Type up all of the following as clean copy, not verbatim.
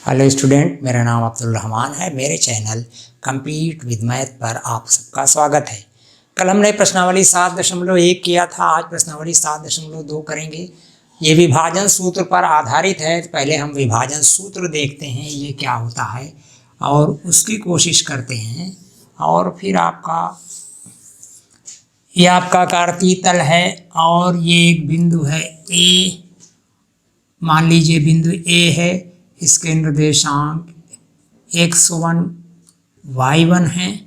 Hello student, मेरा नाम अब्दुल रहमान है। मेरे चैनल कम्पीट विद मैथ पर आप सबका स्वागत है। कल हमने प्रश्नावली 7.1 किया था, आज प्रश्नावली 7.2 करेंगे। ये विभाजन सूत्र पर आधारित है। तो पहले हम विभाजन सूत्र देखते हैं ये क्या होता है और उसकी कोशिश करते हैं। और फिर ये आपका कार्तीय तल है और ये एक बिंदु है ए, मान लीजिए बिंदु ए है। इसके निर्देशांक x1 y1 है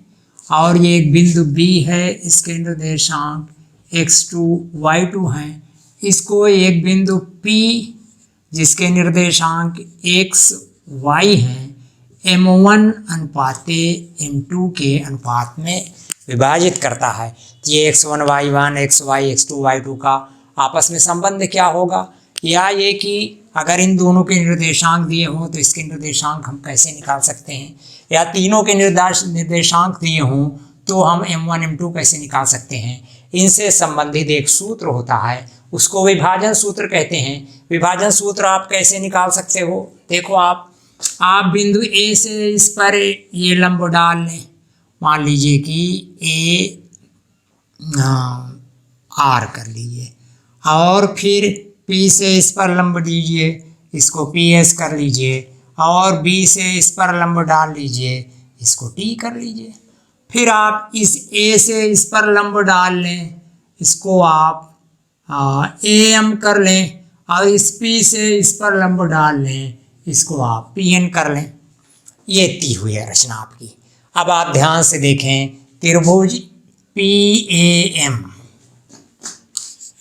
और ये एक बिंदु B है, इसके निर्देशांक x2 y2 हैं। इसको एक बिंदु P जिसके निर्देशांक x y हैं m1 अनुपाते m2 के अनुपात में विभाजित करता है। ये x1 y1 xy x2 y2 का आपस में संबंध क्या होगा, या ये कि अगर इन दोनों के निर्देशांक दिए हों तो इसके निर्देशांक हम कैसे निकाल सकते हैं, या तीनों के निर्देशांक दिए हों तो हम m1 m2 कैसे निकाल सकते हैं। इनसे संबंधित एक सूत्र होता है, उसको विभाजन सूत्र कहते हैं। विभाजन सूत्र आप कैसे निकाल सकते हो, देखो आप बिंदु ए से इस पर ये लंब डाल लें। मान लीजिए कि ए आर कर लीजिए और फिर P से इस पर लंब दीजिए, इसको PS कर लीजिए, और B से इस पर लंब डाल लीजिए, इसको T कर लीजिए। फिर आप इस A से इस पर लंब डाल लें, इसको आप AM कर लें, और इस P से इस पर लंब डाल लें, इसको आप PN कर लें। ये इतनी हुई है रचना आपकी। अब आप ध्यान से देखें, त्रिभुज PAM,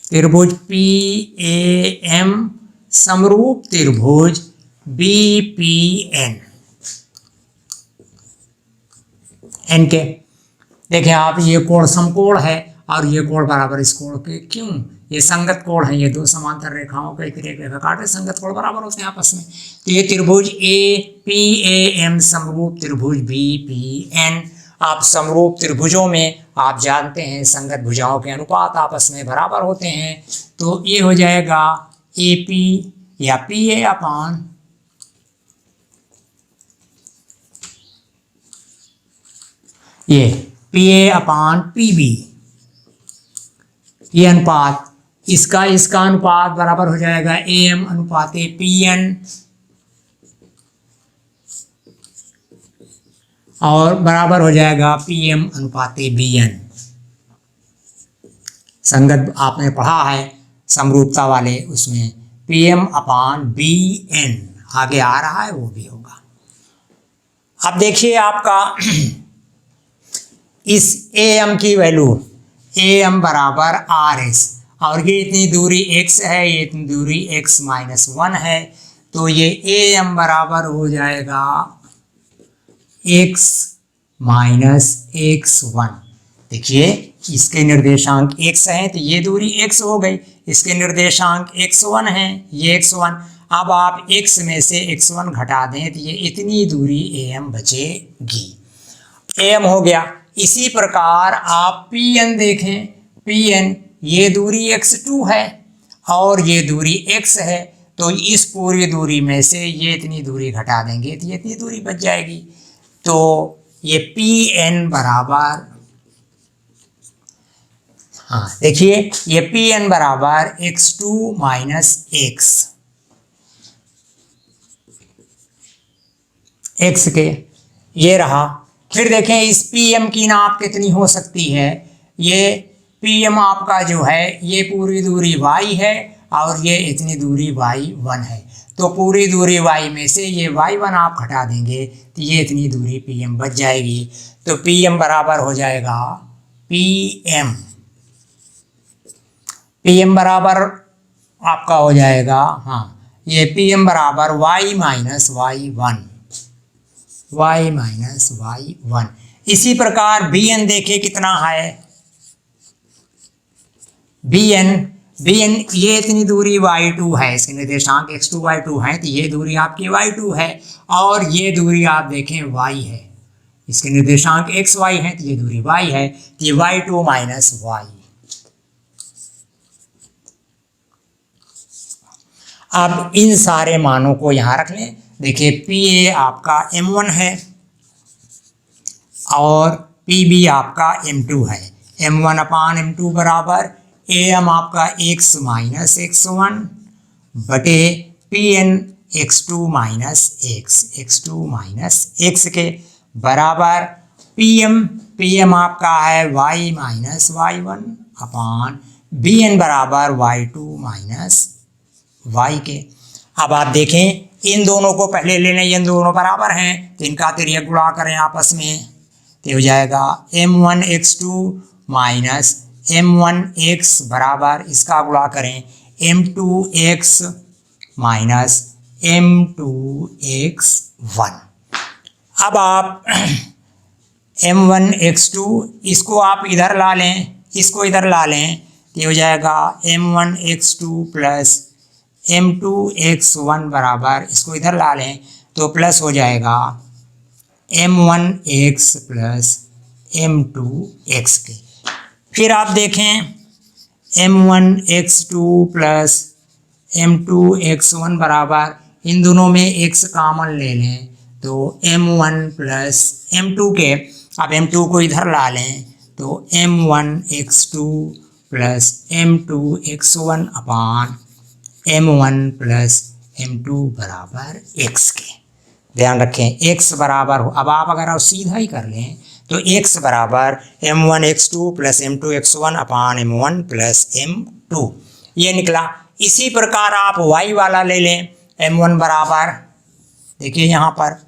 त्रिभुज PAM समरूप त्रिभुज BPN एन के। देखें आप, ये कोण समकोण है और ये कोण बराबर इस कोण के, क्यों? ये संगत कोण है, ये दो समांतर रेखाओं का एक रेखा काटे, संगत कोण बराबर होते हैं आपस में। तो ये त्रिभुज PAM समरूप त्रिभुज BPN। आप समरूप त्रिभुजों में आप जानते हैं संगत भुजाओं के अनुपात आपस में बराबर होते हैं। तो ये हो जाएगा AP या PA अपान ये PA अपान PB। ये अनुपात इसका अनुपात बराबर हो जाएगा AM अनुपाते PN, और बराबर हो जाएगा PM अनुपाते BN। संगत आपने पढ़ा है समरूपता वाले, उसमें PM अपान BN आगे आ रहा है, वो भी होगा। अब देखिए आपका इस AM की वैल्यू, AM बराबर RS, और ये इतनी दूरी x है, ये इतनी दूरी x-1 है। तो ये AM बराबर हो जाएगा x माइनस x1। देखिए इसके निर्देशांक x हैं तो ये दूरी x हो गई, इसके निर्देशांक x1 हैं, ये x1। अब आप x में से x1 घटा दें तो ये इतनी दूरी AM बचेगी। AM हो गया। इसी प्रकार आप PN देखें, PN ये दूरी x2 है और ये दूरी x है, तो इस पूरी दूरी में से ये इतनी दूरी घटा देंगे तो ये इतनी दूरी बच जाएगी। तो ये PN बराबर, हाँ देखिए ये PN बराबर x2 माइनस x के, ये रहा। फिर देखें इस PM की नाप कितनी हो सकती है। ये PM आपका जो है ये पूरी दूरी y है और ये इतनी दूरी y1 है। तो पूरी दूरी y में से ये y1 आप घटा देंगे तो ये इतनी दूरी PM बच जाएगी। तो PM बराबर हो जाएगा PM बराबर आपका हो जाएगा, हाँ ये PM बराबर y माइनस y1। इसी प्रकार BN देखे कितना है। BN ये इतनी दूरी y2 है, इसके निर्देशांक x2 y2 है, तो ये दूरी आपकी y2 है, और ये दूरी आप देखें y है, इसके निर्देशांक xy है, तो ये दूरी y है, तो ये y2 माइनस y। अब इन सारे मानों को यहाँ रख लें, देखिए पी ए आपका M1 है और पी बी आपका M2 है। M1 अपान M2 बराबर AM आपका x माइनस x1 बटे Pn x2 minus x minus x के बराबर Pm आपका है y माइनस y1 अपान Bn बराबर y2 माइनस y के। अब आप देखें इन दोनों को पहले ले लें, इन दोनों बराबर हैं तो इनका तिर्यक गुणा करें आपस में तो हो जाएगा M1 x2 minus M1 x बराबर इसका गुणा करें M2 x minus M2 x1। अब आप M1 x2 इसको आप इधर ला लें, इसको इधर ला लें तो हो जाएगा M1 x2 plus M2 x1 बराबर इसको इधर ला लें तो प्लस हो जाएगा M1 x plus M2 x के। फिर आप देखें M1 x2 plus M2 x1 बराबर इन दोनों में x कॉमन ले लें तो M1 प्लस M2 के। अब M2 को इधर ला लें तो M1 x2 plus M2 x1 अपान M1 प्लस M2 बराबर x के। ध्यान रखें x बराबर हो, अब आप अगर आप सीधा ही कर लें तो x बराबर M1 x2 plus M2 x1 अपान M1 प्लस M2 ये निकला। इसी प्रकार आप y वाला ले लें, M1 बराबर देखिए यहाँ पर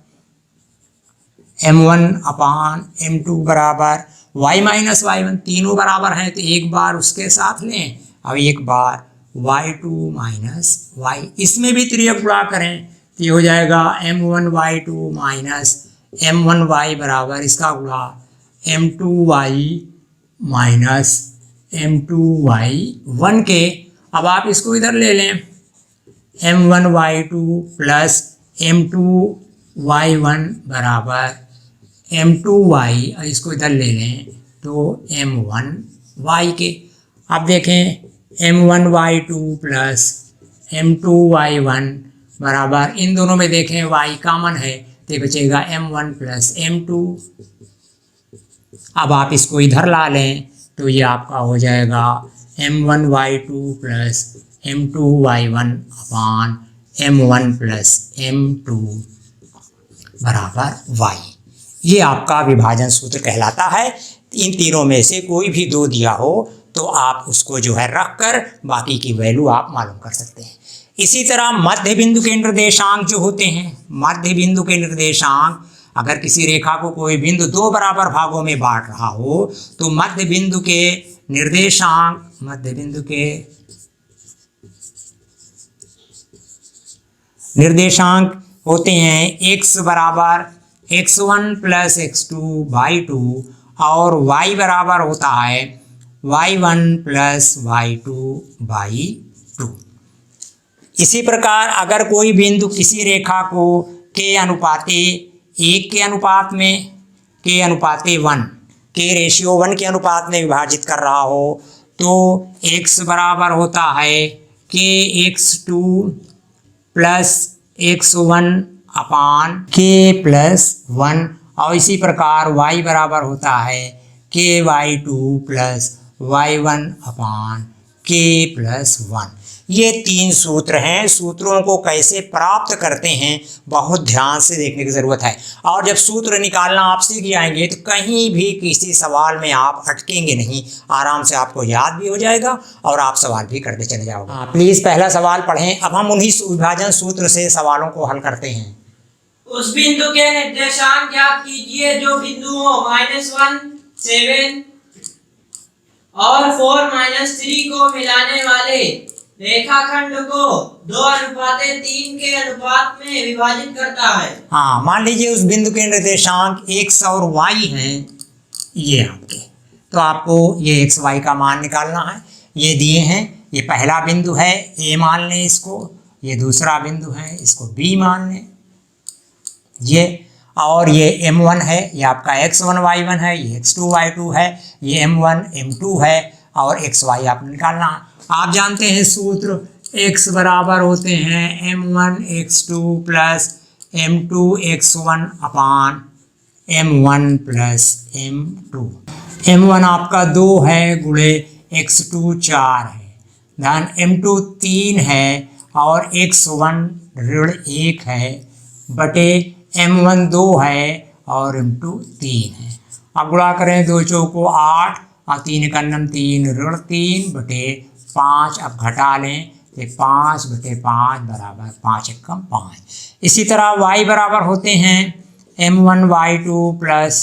M1 अपान M2 बराबर y माइनस y1 तीनों बराबर हैं तो एक बार उसके साथ लें, अब एक बार y2 माइनस y इसमें भी तिर्यक गुणा करें तो ये हो जाएगा M1 y2 minus M1 y बराबर इसका गुणा M2 y minus M2 y1 के। अब आप इसको इधर ले लें M1 y2 plus M2 y1 बराबर M2 y और इसको इधर ले लें तो M1 y के। अब देखें M1 y2 plus M2 y1 बराबर इन दोनों में देखें y कॉमन है तो बचेगा M1 प्लस M2। अब आप इसको इधर ला लें तो ये आपका हो जाएगा M1 y2 plus M2 y1 अपान M1 प्लस M2 बराबर y। ये आपका विभाजन सूत्र कहलाता है। इन तीनों में से कोई भी दो दिया हो तो आप उसको जो है रख कर बाकी की वैल्यू आप मालूम कर सकते हैं। इसी तरह मध्य बिंदु के निर्देशांक जो होते हैं, मध्य बिंदु के निर्देशांक अगर किसी रेखा को कोई बिंदु दो बराबर भागों में बांट रहा हो तो मध्य बिंदु के निर्देशांक होते हैं x बराबर x1 प्लस x2 बाई 2 और y बराबर होता है y1 प्लस y2 बाई 2। इसी प्रकार अगर कोई बिंदु किसी रेखा को k अनुपाते 1 के अनुपात में k अनुपाते 1 k रेशियो 1 के अनुपात में विभाजित कर रहा हो तो x बराबर होता है k x2 प्लस x1 अपान k प्लस 1 और इसी प्रकार y बराबर होता है k y2 प्लस y1 अपान k प्लस 1। ये तीन सूत्र हैं। सूत्रों को कैसे प्राप्त करते हैं बहुत ध्यान से देखने की ज़रूरत है और जब सूत्र निकालना आप सीख जाएंगे तो कहीं भी किसी सवाल में आप अटकेंगे नहीं, आराम से आपको याद भी हो जाएगा और आप सवाल भी करते चले जाओगे। प्लीज़ पहला सवाल पढ़ें। अब हम उन्हीं विभाजन सूत्र से सवालों को हल करते हैं। उस बिंदु के निर्देशांक ज्ञात कीजिए जो बिंदुओं -1, 7 और 4-3 को मिलाने वाले रेखाखंड को 2:3 के अनुपात में विभाजित करता है। हाँ, मान लीजिए उस बिंदु के निर्देशांक x और y हैं ये आपके, तो आपको ये x y का मान निकालना है। ये दिए हैं, ये पहला बिंदु है a मान लें इसको, ये दूसरा बिंदु है इसको b मान लें ये, और ये m1 है, ये आपका x1 y1 है, ये x2 y2 है, ये m1 m2 है और xy आपको निकालना है। आप जानते हैं सूत्र x बराबर होते हैं m1 x2 plus m2 x1 अपान m1 प्लस m2। m1 आपका 2 है गुणे x2 4 है, धन m2 3 है और x1 ऋण 1 है बटे m1 2 है और m2 3 है। अब गुणा करें, 2 चौको 8 और 3 का नम 3 ऋण 3 बटे 5। अब घटा लें तो 5 बटे 5 बराबर 5 एकम 5। इसी तरह y बराबर होते हैं m1 y2 plus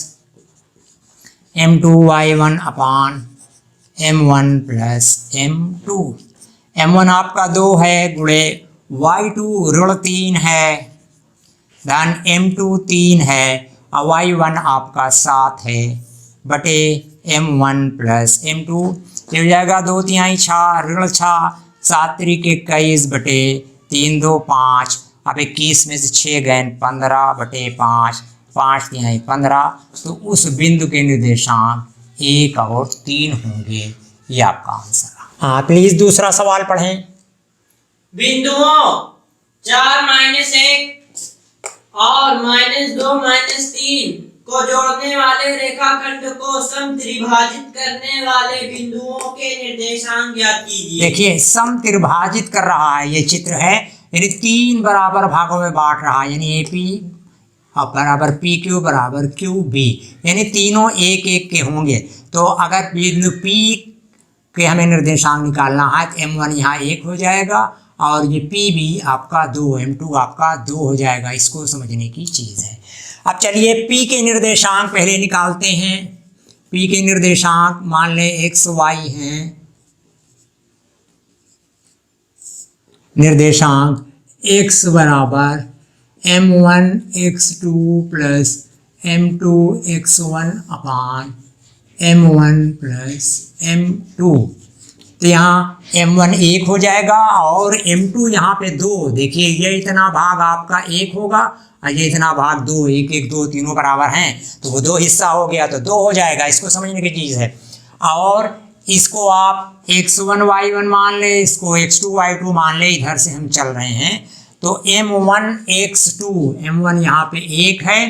m2 y1 अपान m1 प्लस m2। m1 आपका 2 है गुणे y2 ऋण 3 है, धन m2 3 है और y1 आपका 7 है बटे m1 प्लस m2। ये हो जाएगा 2 तिहाई 6 ऋण 6 7 तरीके 21 बटे 3 2 5। अब 21 में से 6 गए 15 बटे 5 5 तिहाई 15। तो उस बिंदु के निर्देशांक 1 और 3 होंगे। ये आपका आंसर। हाँ प्लीज दूसरा सवाल पढ़ें। बिंदुओं 4 -1 और -2 -3 को जोड़ने वाले रेखाखंड को समत्रिभाजित करने वाले बिंदुओं के निर्देशांक ज्ञात कीजिए। देखिए समत्रिभाजित कर रहा है, ये चित्र है, यानी 3 बराबर भागों में बांट रहा है, यानी AP बराबर PQ बराबर QB, यानी तीनों 1 1 के होंगे। तो अगर बिंदु P के हमें निर्देशांक निकालना है तो m1 यहाँ 1 हो जाएगा और ये PB आपका 2, m2 आपका 2 हो जाएगा। इसको समझने की चीज़ है। अब चलिए P के निर्देशांक पहले निकालते हैं। P के निर्देशांक मान लें x y हैं, निर्देशांक x बराबर m1 x2 plus m2 x1 अपान m1 प्लस m2। तो यहाँ m1 1 हो जाएगा और m2 यहाँ पे 2। देखिए ये इतना भाग आपका 1 होगा और ये इतना भाग 2, 1 1 2 तीनों बराबर हैं तो वो 2 हिस्सा हो गया तो 2 हो जाएगा। इसको समझने की चीज़ है। और इसको आप x1 y1 मान ले, इसको x2 y2 मान ले, इधर से हम चल रहे हैं तो m1 x2, m1 यहाँ पे 1 है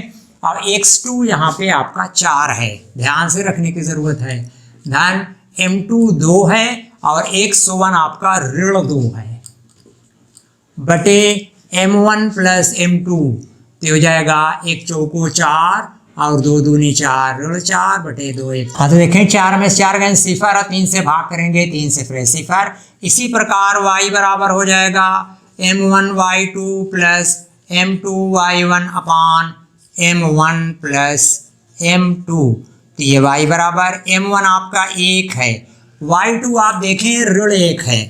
और x2 यहाँ पे आपका 4 है, ध्यान से रखने की ज़रूरत है। धन m2 2 है और x1 आपका ऋण 2 है बटे m1 प्लस m2। तो हो जाएगा 1 चौको 4 और 2 दूनी 4 ऋण 4 बटे 2 1। हाँ तो देखें 4 में से 4 गए 0 और 3 से भाग करेंगे 3 से फिर 0। इसी प्रकार y बराबर हो जाएगा m1 y2 plus m2 y1 अपान m1 प्लस m2। तो ये y बराबर m1 आपका 1 है, y2 आप देखें ऋण 1 है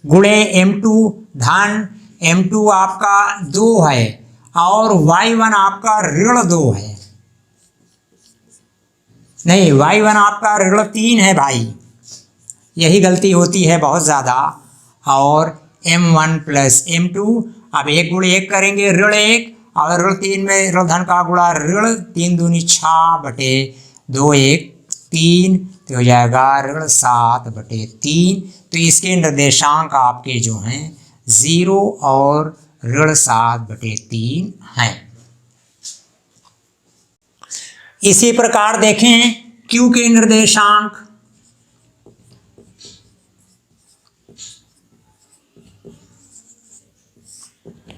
गुणे m2, धन m2 आपका 2 है और y1 आपका ऋण 2 है, नहीं y1 आपका ऋण 3 है भाई, यही गलती होती है बहुत ज़्यादा। और m1 प्लस m2, अब 1 गुणे 1 करेंगे ऋण 1 और ऋण 3 में ऋण धन का गुणा ऋण 3 दूनी 6 बटे 2 1 3। तो हो जाएगा ऋण 7 बटे 3। तो इसके निर्देशांक आपके जो हैं 0 और ऋण 7 बटे 3 हैं। इसी प्रकार देखें Q के निर्देशांक।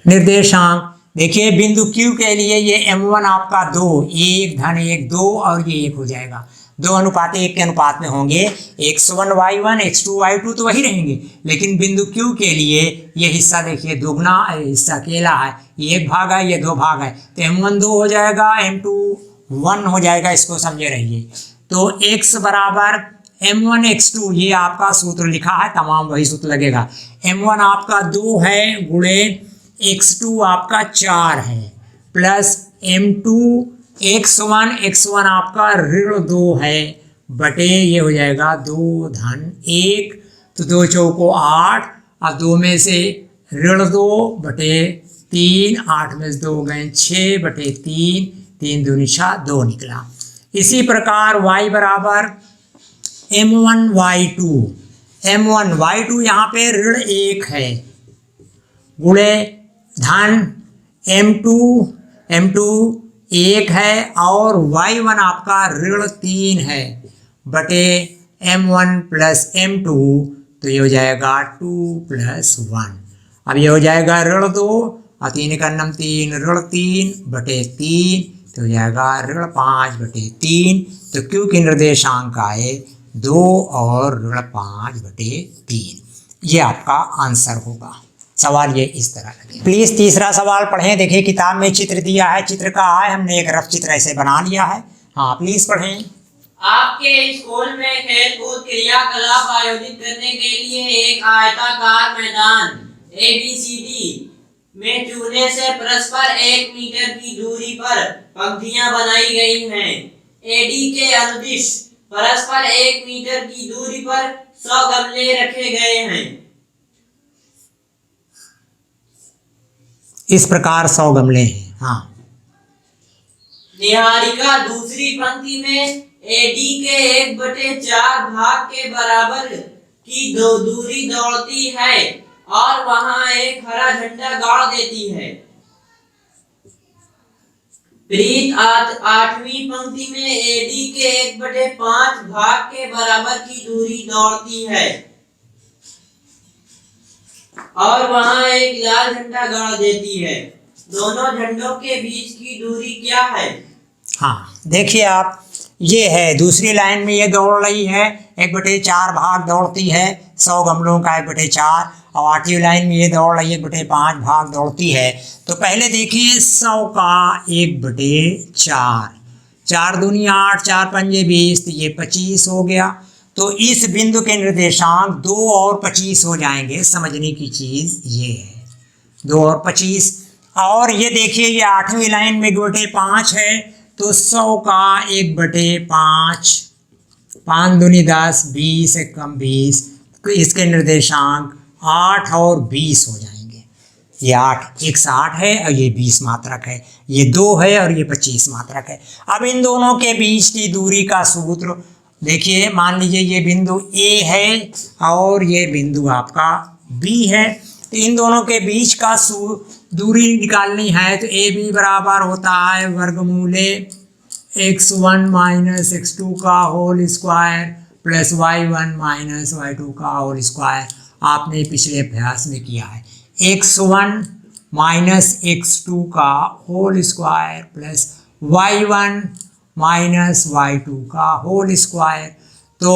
निर्देशांक देखिए बिंदु Q के लिए ये m1 आपका 2 1 धन 1 2 और ये 1 हो जाएगा, 2 अनुपात 1 के अनुपात में होंगे। x1 y1 x2 y2 तो वही रहेंगे, लेकिन बिंदु Q के लिए ये हिस्सा देखिए दुगना हिस्सा अकेला है, ये 1 भाग है ये 2 भाग है। तो m1 2 हो जाएगा, m2 1 हो जाएगा, इसको समझे रहिए। तो x बराबर m1 x2, ये आपका सूत्र लिखा है, तमाम वही सूत्र लगेगा। m1 आपका 2 है गुणे x2 आपका 4 है प्लस m2 x1 आपका ऋण 2 है बटे ये हो जाएगा 2 धन 1। तो 2 चौको 8 और 2 में से ऋण 2 बटे 3, 8 में से 2 गए 6 बटे 3, 3 दूनी 6 2 निकला। इसी प्रकार y बराबर m1 y2 यहाँ पे ऋण 1 है गुणे धन m2 1 है और y1 आपका ऋण 3 है बटे m1 प्लस m2, तो ये हो जाएगा 2 + 1। अब ये हो जाएगा ऋण 2 और 3 का नम 3 ऋण 3 बटे 3, तो हो जाएगा ऋण 5 बटे 3। तो क्यू की निर्देशांक आए 2 और ऋण 5 बटे 3। ये आपका आंसर होगा। सवाल ये इस तरह लगे। प्लीज तीसरा सवाल पढ़ें। देखिए किताब में चित्र दिया है, चित्र कहा है, हमने एक रफ चित्र ऐसे बना लिया है। हाँ प्लीज पढ़ें। आपके स्कूल में खेलकूद क्रियाकलाप आयोजित करने के लिए एक आयताकार मैदान ABCD में चूने से परस्पर 1 मीटर की दूरी पर पंक्तियां बनाई गई हैं। AD के अनुदिश परस्पर 1 मीटर की दूरी पर 100 गमले रखे गए हैं। इस प्रकार 100 गमले हैं। हाँ, निहारिका दूसरी पंक्ति में AD के 1/4 भाग के बराबर की दूरी दौड़ती है और वहां एक हरा झंडा गाड़ देती है। प्रीत 8वीं पंक्ति में AD के 1/5 भाग के बराबर की दूरी दौड़ती है और वहां एक लाल झंडा गाड़ देती है। दोनों झंडों के बीच की दूरी क्या है? हाँ देखिए आप, ये है दूसरी लाइन में ये दौड़ रही है, 1/4 भाग दौड़ती है 100 गमलों का 1/4, और 8वीं लाइन में ये दौड़ रही है 1/5 भाग दौड़ती है। तो पहले देखिए 100 का 1/4, 4 दूनी 8, 4 पंजे 20, तो ये 25 हो गया। तो इस बिंदु के निर्देशांक 2 और 25 हो जाएंगे। समझने की चीज ये है 2 और 25। और ये देखिए ये 8वीं लाइन में 1/5 है, तो 100 का 1/5, 5 दूनी 10, 20 एक कम 20, तो इसके निर्देशांक 8 और 20 हो जाएंगे। ये 8 160 है और ये 20 मात्रक है, ये 2 है और ये 25 मात्रक है। अब इन दोनों के बीच की दूरी का सूत्र देखिए, मान लीजिए ये बिंदु A है और ये बिंदु आपका B है, तो इन दोनों के बीच का दूरी निकालनी है। तो AB बराबर होता है वर्गमूले x1 - x2 का whole square plus y1 - y2 का होल स्क्वायर। आपने पिछले अभ्यास में किया है। x1 - x2 का whole square plus y1 - y2 का होल स्क्वायर। तो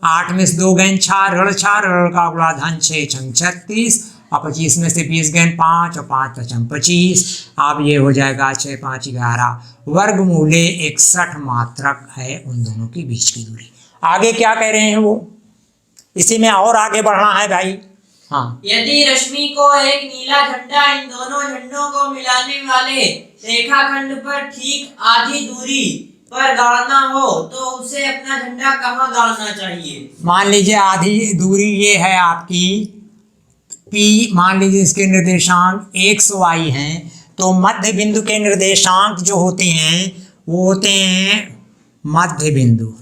8 में से 2 गए 4 ऋण 4 ऋण का गुणा धन 6 छंग 36 और 25 में से 20 गए 5 और 5 5 25। अब ये हो जाएगा 6 5 11 वर्गमूले 61 मात्रक है उन दोनों के बीच की दूरी। आगे क्या कह रहे हैं वो, इसी में और आगे बढ़ना है भाई। हाँ, यदि रश्मि को एक नीला झंडा इन दोनों झंडों को मिलाने वाले रेखाखंड पर ठीक आधी दूरी पर गाड़ना हो तो उसे अपना झंडा कहाँ गाड़ना चाहिए? मान लीजिए आधी दूरी ये है आपकी P, मान लीजिए इसके निर्देशांक x y हैं, तो मध्य बिंदु के निर्देशांक जो होते हैं वो होते हैं मध्य बिंदु।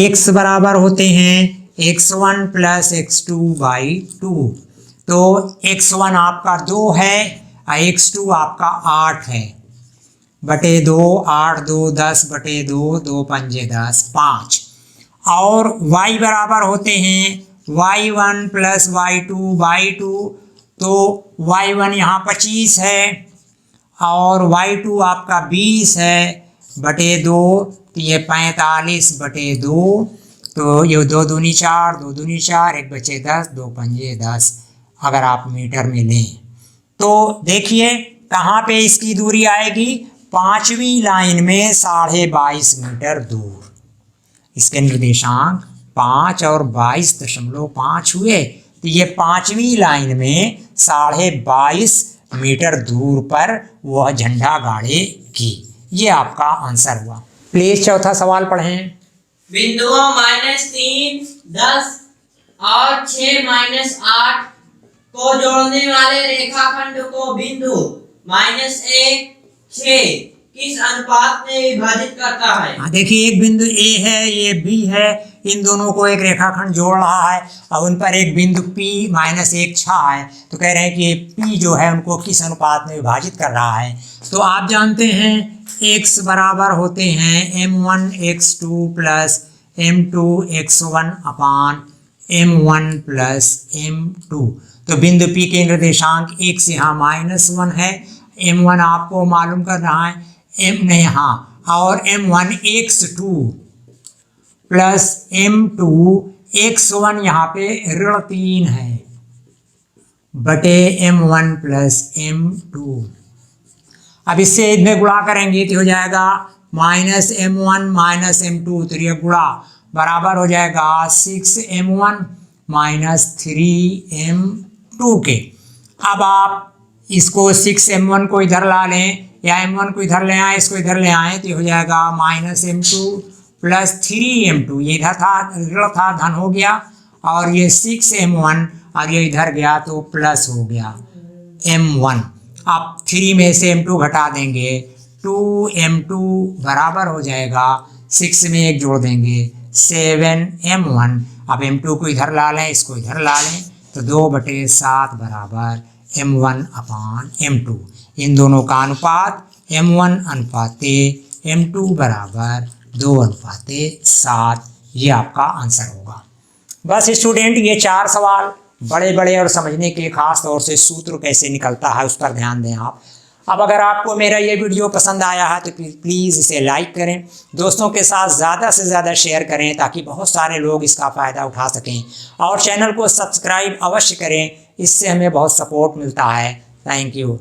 x बराबर होते हैं x1 + x2/2। तो x1 आपका 2 है और x2 आपका 8 है बटे 2, 8 2 10 बटे 2, 2 पंजे 10 5। और y बराबर होते हैं y1 + y2/2। तो y1 यहाँ 25 है और y2 आपका 20 है बटे 2, तो ये 45 बटे 2। तो ये 2 दूनी 4, 2 दूनी 4, 1 बचे 10, 2 पंजे 10 अगर आप मीटर में लें। तो देखिए कहाँ पे इसकी दूरी आएगी, 5वीं लाइन में 22.5 मीटर दूर। इसके निर्देशांक 5 और 22.5 हुए, तो ये 5वीं लाइन में 22.5 मीटर दूर पर वह झंडा गाड़ेगी। ये आपका आंसर हुआ। प्लीज चौथा सवाल पढ़ें। बिंदुओं -3, 10 और 6 - 8 को जोड़ने वाले रेखाखंड को बिंदु -1, 6 किस अनुपात में विभाजित करता है? हाँ, देखिए एक बिंदु ए है, ये बी है, इन दोनों को एक रेखाखंड जोड़ रहा है और उन पर एक बिंदु P -1 छा है, तो कह रहे हैं कि P जो है उनको किस अनुपात में विभाजित कर रहा है। तो आप जानते हैं x बराबर होते हैं m1 x2 plus m2 x1 अपान m1 प्लस m2। तो बिंदु P के निर्देशांक x यहाँ -1 है, m1 आपको मालूम कर रहा है, m ने यहाँ, और m1 x2 plus m2 x1 यहाँ पे ऋण 3 है बटे m1 प्लस m2। अब इससे इनमें गुणा करेंगे तो हो जाएगा -m1 -m2, तो ये गुणा बराबर हो जाएगा 6m1 -3m2 के। अब आप इसको 6m1 को इधर ला लें या m1 को इधर ले आए, इसको इधर ले आए, तो हो जाएगा -m2 प्लस 3m2, ये इधर था ऋण था, धन हो गया, और ये 6m1 और ये इधर गया तो प्लस हो गया m1। अब 3 में से m2 घटा देंगे, 2m2 बराबर हो जाएगा 6 में 1 जोड़ देंगे 7m1। अब m2 को इधर ला लें, इसको इधर ला लें, तो 2/7 बराबर m1 अपान m2। इन दोनों का अनुपात m1 अनुपाते m2 बराबर 2:7, ये आपका आंसर होगा। बस स्टूडेंट, ये 4 सवाल बड़े बड़े और समझने के, खास तौर से सूत्र कैसे निकलता है उस पर ध्यान दें आप। अब अगर आपको मेरा ये वीडियो पसंद आया है तो प्लीज़ इसे लाइक करें, दोस्तों के साथ ज़्यादा से ज़्यादा शेयर करें ताकि बहुत सारे लोग इसका फ़ायदा उठा सकें, और चैनल को सब्सक्राइब अवश्य करें, इससे हमें बहुत सपोर्ट मिलता है। Thank you.